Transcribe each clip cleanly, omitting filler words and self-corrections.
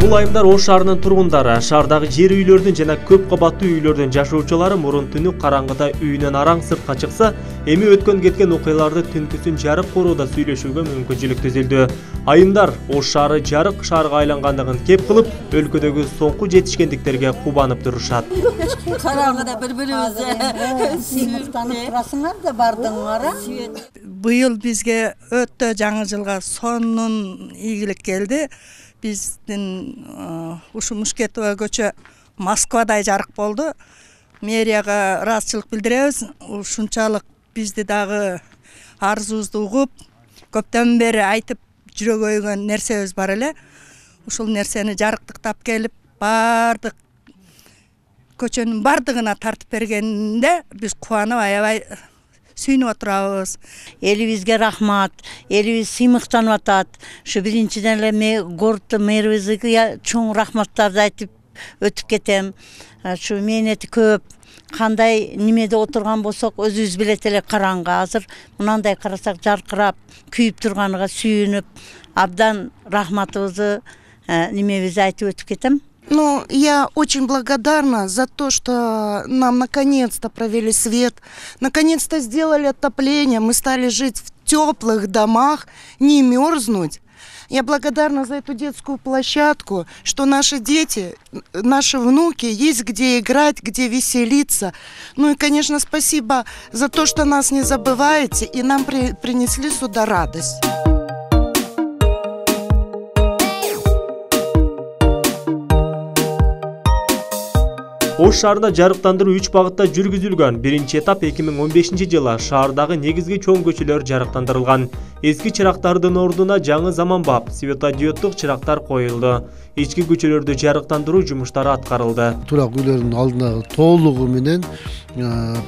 Бул айымдар Ош шаарынын тургундары, шаардагы жер үйлөрдүн жана көп кабаттуу үйлөрдүн жашоочулары мурун түнү караңгыда үйүнөн араң сыртка чыкса, эми өткөн кеткен окуяларды түнкүсүн жарык короодо сүйлөшүүгө мүмкүнчүлүк түзүлдү. Айымдар Ош шаары жарык шаарга айлангандыгын кеп кылып, өлкөдөгү соңку жетишкендиктерге кубанып турушат. Караңгыда бири-бирибизге сыймыктанып турасыңар да бардыңар. Быйыл бизге өтө жаңы жылга сонун ийгилик келди. Биздин ушу Мушкетова көчө Москвадай жарык болду. Мэрияга ыраазычылык билдиребиз. Ушунчалык бизди дагы арызыбызды угуп, көптөн бери айтып жүрөгөйгөн нерсебиз бар эле. Ушул нерсени жарыктыктап келип, бардык көчөнүн бардыгына тартып бергенде биз кубанып аябай сүйүнүп отурабыз. Элибизге рахмат, элибиз сыймыктанып атат. Ушу биринчиден эле городдун мэрибизге чоң рахматтарды айтып өтүп кетем. Ушу мээнети көп. Кандай немеде отурган болсок, өзүбүз билет эле караңгы. Азыр мынандай карасак жаркырап, күйүп турганыга сүйүнүп, абдан рахматыбызды немебизди айтып өтүп кетем. Ну, я очень благодарна за то, что нам наконец-то провели свет, наконец-то сделали отопление, мы стали жить в теплых домах, не мерзнуть. Я благодарна за эту детскую площадку, что наши дети, наши внуки, есть где играть, где веселиться. Ну и, конечно, спасибо за то, что нас не забываете и нам принесли сюда радость. Ош шаарында жарыктандыруу 3 багытта жүргүзүлгөн. Биринчи этап 2015-жылы шаардагы негизги чоң көчөлөр жарыктандырылган. Эски чырактардын ордуна жаңы заманбап светодиоддук чырактар коюлду. Ички көчөлөрдү жарыктандыруу жумуштары аткарылды. Турак үйлөрдүн алдына толугу менен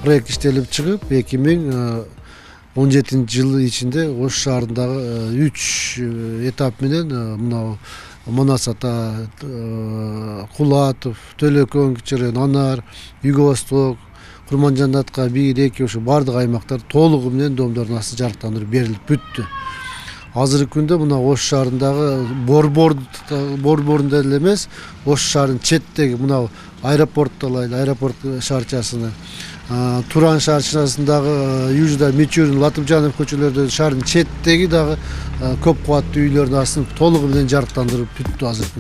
проект иштелип чыгып, 2017-жылы ичинде Ош шаарындагы 3 этап менен мына Манас ата, Кулатов, Төлөкөн, Кичерен, Анар, Юго-Восток, Курманжандатка 1-2 ушу бардык аймактар толугу менен домдордун асты жарыктандырып берилип бүттү. Азыркы күндө мына Ош шаарындагы борборунда эле эмес, Ош шаарынын четтеги мына аэропортто алайлы, аэропорт шаарчасыны, Туран шаарчасындагы Южда Мичурин, Латыпжанов көчөлөрдө шаардын четтеги дагы көп кубаттуу үйлөрдүн астын толугу менен жарыктандырып бүттү азыркы.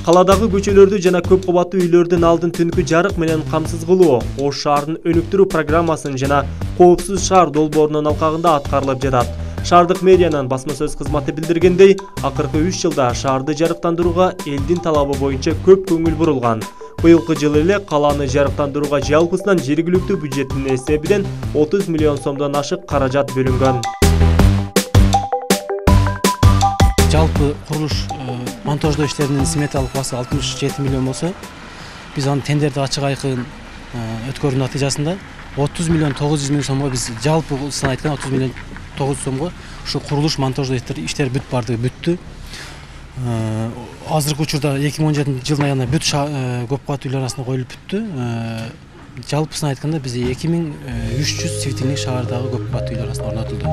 Каладагы көчөлөрдү жана көп кабаттуу үйлөрдүн алдын түнкү жарык менен камсыз кылуу Ош шаарынын өнүктүрүү программасынын жана коопсуз шаар долбоорунун алкагында аткарылып жатат. Шаардык мэриянын басма сөз кызматы билдиргендей, акыркы 3 жылда шаарды жарыктандырууга элдин талабы боюнча көп көңүл бурулган. Быйылкы жылы эле каланы жарыктандырууга жалпысынан жергиликтүү бюджеттин эсебинен 30 миллион сомдон ашык каражат бөлүнгөн. Жалпы курулуш монтаждоо иштеринин сметалык басы 67 миллион болсо, биз аны тендерди ачык айкын өткөрүүнүн натыйжасында 30 миллион 900 миң сомго биз жалпысын айтканда 30 миллион 900 сомго ушу курулуш монтаждоо иштери бүт бардыгы бүттү. Азыркы учурда 2017 жылдын аягына бүт көп кабаттуу үйлөр арасында коюлуп бүттү. Жалпысын айтканда бизде 2300 светильник шаардагы көп кабаттуу үйлөр арасында орнотулду.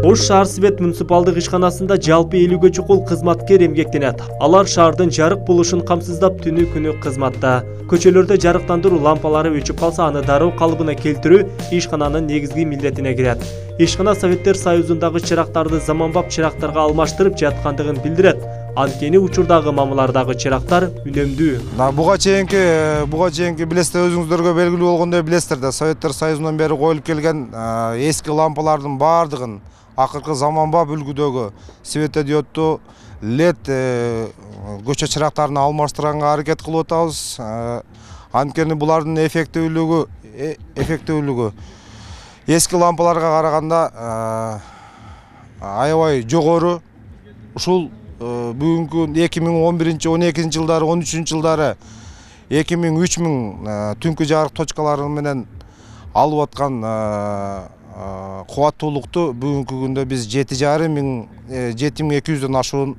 Ош шаар свет муниципалдык ишканасында жалпы 50-гө чукул кызматкер эмгектенет. Алар шаардын жарык болушун камсыздап түнү күнү кызматта. Көчөлөрдө жарыктандыруу лампалары өчүп калса, аны дароо калыбына келтирүү ишкананын негизги милдетине кирет. Ишкана Советтер Союзундагы чырактарды заманбап чырактарга алмаштырып жаткандыгын билдирет. Анткени учурдагы мамылардагы чырактар үнөмдүү. Буга чейинки билесиздер, өзүңүздөргө белгилүү болгондой билесиздер да, Советтер Союзунан бери коюлуп келген эски лампалардын бардыгын акыркы заманбап үлгүдөгү светодиоддуу LED көчө чырактарына алмаштырганга аракет кылып атабыз. Анткени булардын эффективдүүлүгү эски лампаларга караганда аябай жогору. Ушул бүгүнкү 2011-12 жылдары, 13 жылдары 2000-3000 түнкү жарык точкалары менен алып аткан кубаттуулукту бүгүнкү күндө биз 7,5 миң 7200дөн ашуун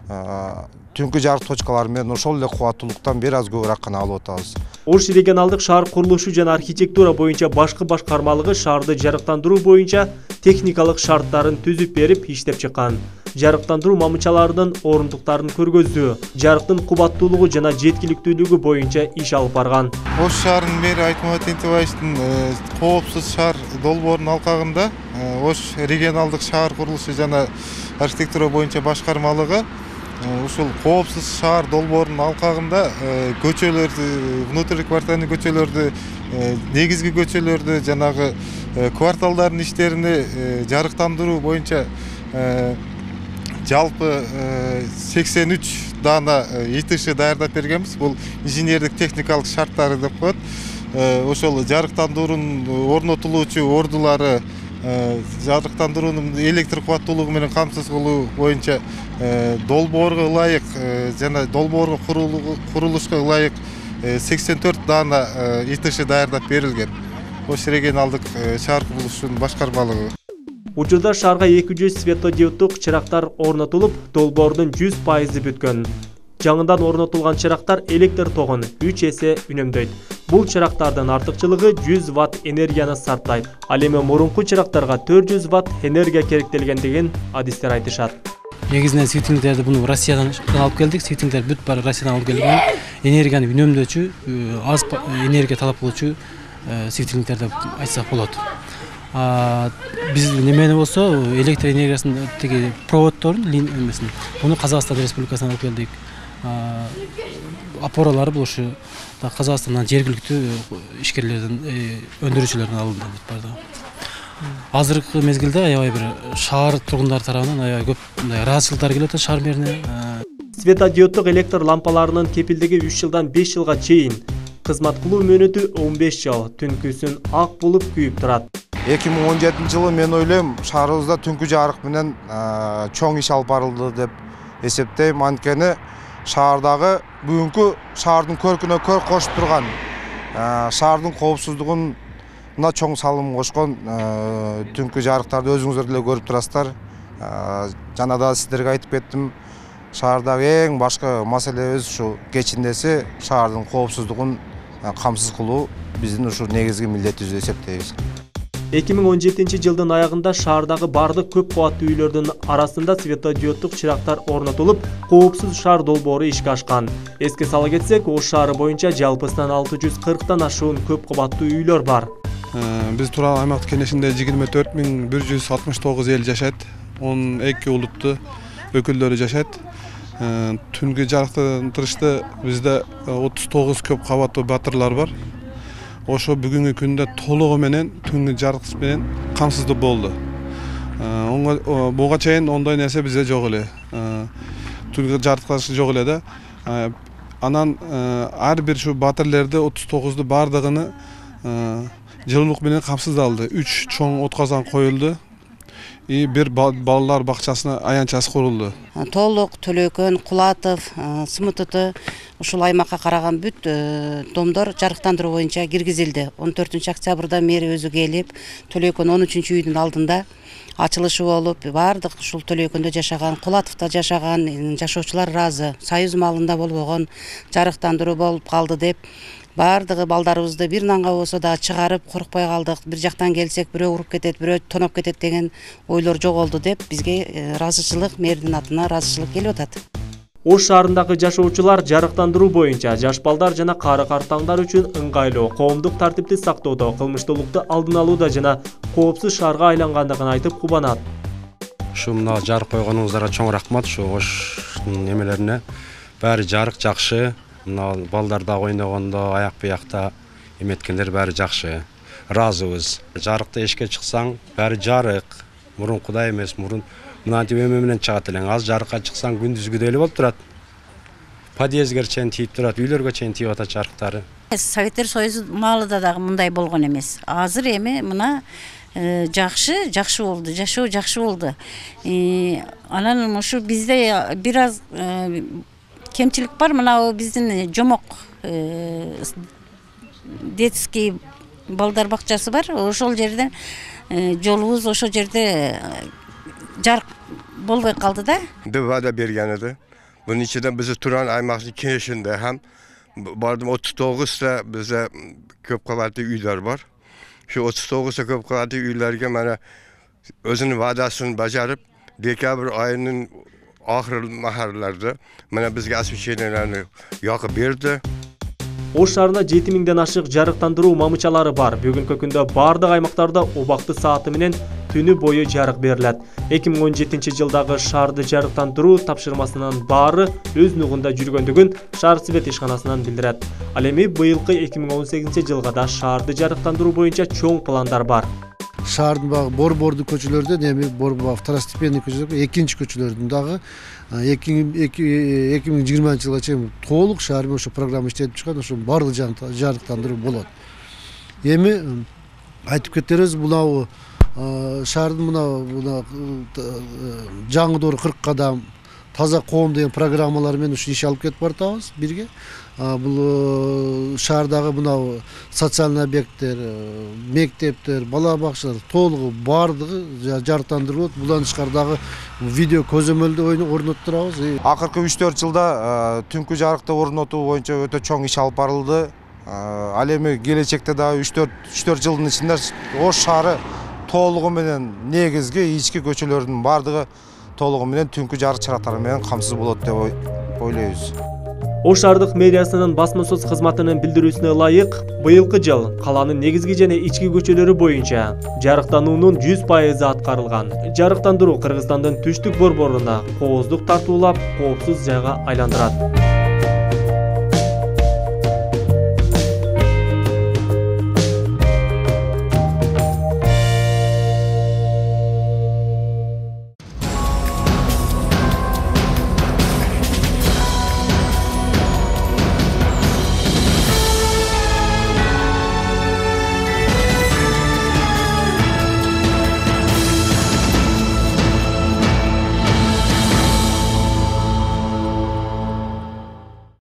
түнкү жарык точкалары менен ошол эле кубаттуулуктан бир аз көбүрөөк гана алып атабыз. Ош регионалдык шаар курулушу жана архитектура боюнча башкы башкармалыгы шаарды жарыктандыруу боюнча техникалык шарттарын түзүп берип иштеп чыккан. Жарыктандыруу мамычаларынын орундуктарын көргөздү, жарыктын кубаттуулугу жана жеткиликтүүлүгү боюнча иш алып барган. Ош шаарынын мэри Айтмамат Тентебаевдин коопсуз шаар долбоорунун алкагында Ош регионалдык шаар курулушу жана архитектура боюнча башкармалыгы ушул коопсуз шаар долбоорунун алкагында көчөлөрдү, внутрий квартальный көчөлөрдү, негизги көчөлөрдү, жанагы кварталдардын иштерини жарыктандыруу боюнча жалпы 83 дана ИТШ даярдап бергенбиз. Бул инженердик техникалык шарттары деп коет. Ошол жарыктандыруунун орнотулуучу ордулары, жарыктандыруунун электр кубаттуулугу менен камсыз кылуу боюнча долбоорго ылайык жана долбоорго курулушка ылайык 84 дана ИТШ даярдап берилген. Ош регионалдык шаар курулушунун башкармалыгы. Учурда шаарга 200 светодиоддук чырактар орнотулуп, долбоордун 100% бүткөн. Жаңыдан орнотулган чырактар электр тогун 3 эсе үнөмдөйт. Бул чырактардын артыкчылыгы 100 Вт энергияны сарптайт. Ал эми мурунку чырактарга 400 Вт энергия керектелгендигин адистер айтышат. Негизинен светильниктерди буну Россиядан алып келдик. Светильниктер бүт баары Россиядан алып келген. Энергияны үнөмдөөчү, аз энергия талап кылуучу светильниктер деп айтсак болот. Биз немени болсо электр энергиясынын тиги проводдорун эмесин буну Казакстан Республикасынан алып келдик. Опоралары бул ушу Казакстандан жергиликтүү ишкерлердин, өндүрүүчүлөрдөн алынды деп барды. Азыркы мезгилде аябай бир шаар тургундары тарабынан аябай көп ыраазычылыктар келип атат шаар мэрине. Светодиоддук электр лампаларынын кепилдиги 3 жылдан 5 жылга чейин, кызмат кылуу мөөнөтү 15 жыл, түнкүсүн ак болуп күйүп турат. 2017 жылы мен ойлойм шаарыбызда түнкү жарык менен чоң иш алып барылды деп эсептейм. Анткени шаардагы бүгүнкү шаардын көркүнө көрк кошуп турган, шаардын коопсуздугуна чоң салым кошкон түнкү жарыктарды өзүңүздөр деле көрүп турасыздар. Жана да сиздерге айтып кеттим, шаардагы эң башкы маселебиз ушу кечиндеси шаардын коопсуздугун камсыз кылуу биздин ушу негизги милдетибиз деп эсептейбиз. 2017 жылдын аягында шаардагы бардык көп кубаттуу үйлөрдүн арасында светодиоддук чырактар орнотулуп, коопсуз шаар долбоору ишке ашкан. Эске сала кетсек, Ош шаары боюнча жалпысынан 640тан ашуун көп кубаттуу үйлөр бар. Биз турган аймактык кеңешинде 24169 эл жашайт. 12 улуттуу өкүлдөрү жашайт. Түнкү жарыктандырышта бизде 39 көп кабаттуу батырлар бар. Ошо бүгүнкү күндө толугу менен түнкү жарык менен камсыздуу болду. Буга чейин ондой нерсе бизде жок эле. Түнкү жарыкташ жок эле да. Анан ар бир ушу батырлерди 39ду бардыгыны жылуулук менен камсыздалды. 3 чоң от казан коюлду. Бир балалар бакчасына аянтчасы курулду. Толук, Төлөкөн, Кулатов, СМТТ ушул аймакка караган бүт домдор жарыктандыруу боюнча киргизилди. 14 октябрда мэри өзү келип, Төлөкөн 13 үйдүн алдында ачылышы болуп, бардык ушул Төлөкөндө жашаган, Кулатовдо жашаган жашоочулар ыраазы. Союз малында болбогон жарыктандыруу болуп калды деп бардыгы балдарыбызды бир нанга болсо да чыгарып коркпой калдык. Бир жактан келсек бирөө уруп кетет, бирөө тоноп кетет деген ойлор жоголду деп бизге ыраазычылык, мэрдин атына ыраазычылык келип атат. Ош шаарындагы жашоочулар жарыктандыруу боюнча жаш балдар жана кары картаңдар үчүн ыңгайлуу, коомдук тартипти сактоодо, кылмыштуулукту алдын алууда жана коопсуз шаарга айлангандыгын айтып кубанат. Ушу мына жарык койгонуңуздарга чоң рахмат. Ушу Оштун немелерине баары жарык жакшы. Мына балдарда ойногондо, аяк биякта эметкендер баары жакшы. Ыраазыбыз. Жарыкта эшикке чыксаң, баары жарык. Мурункудай эмес, мурун мынантип эме менен чыгат элең. Аз жарыкка чыксаң күндүзгүдөй эле болуп турат. Подъездге чейин тийип турат, үйлөргө чейин тийип атат жарыктары. Советтер Союзу маалыда дагы мындай болгон эмес. Азыр эми мына жакшы болду, жашоо жакшы болду. Анан ушу бизде бир аз кемчилик бар. Мына биздин жомок детский балдар бакчасы бар. Ошол жерден жолубуз ошол жерде жарык болбой калды да. Вада берген эди. Bunun içinde bizi Turan Aymakçı Kenişinde hem bardım 39'da bize köp kavatlı üyler var. Şu 39'da köp kavatlı üyelerge bana özünün vadasını bacarıp dekabr ayının ahir maharlarda bana bizge asfiçelerini yakıp berdi. Ош шаарында 7000ден ашык жарыктандыруу мамычалары бар. Бүгүнкү күндө бардык аймактарда убакты сааты менен түнү бою жарык берилет. 2017 жылдагы шаарды жарыктандыруу тапшырмасынын баары өз нугунда жүргөндүгүн шаар свет ишканасынан билдирет. Ал эми быйылкы 2018 жылга да шаарды жарыктандыруу боюнча чоң пландар бар. Шаардын багы борбордуу көчөлөрдөн эми второстепенный көчөлөр, экинчи көчөлөрдүн дагы 2020 жылга чейин толук шаарда ошо программа иштетип чыккан, ошо баардык жарыктандыруу болот. Эми айтып кетербиз, мына шаардын мына жаңы 40 кадам таза коом деген программалар менен ушу иш алып кетип баратабыз бирге. Бул шаардагы мына социалдык объекттер, мектептер, бала бакчалар толугу баардыгы жарыктандырылып, булдан тышкардагы видео көзөмөлдү орноттурабыз. Акыркы 3-4 жылда түнкү жарыкты орнотуу боюнча өтө чоң иш алып барылды. Ал эми келечекте дагы 3-4 жылдын ичинде Ош шаары толугу менен негизги ички көчөлөрдүн баардыгы толугу менен түнкү жарык чарактары менен камсыз болот деп ойлойбуз. Ош шаардык мэриясынын басма сөз кызматынын билдирүүсүнө ылайык, быйылкы жыл калаанын негизги жана ички көчөлөрү боюнча жарыктануунун 100% аткарылган. Жарыктандыруу Кыргызстандын түштүк борборуна кооздук тартуулап, коопсуз жайга айландырат.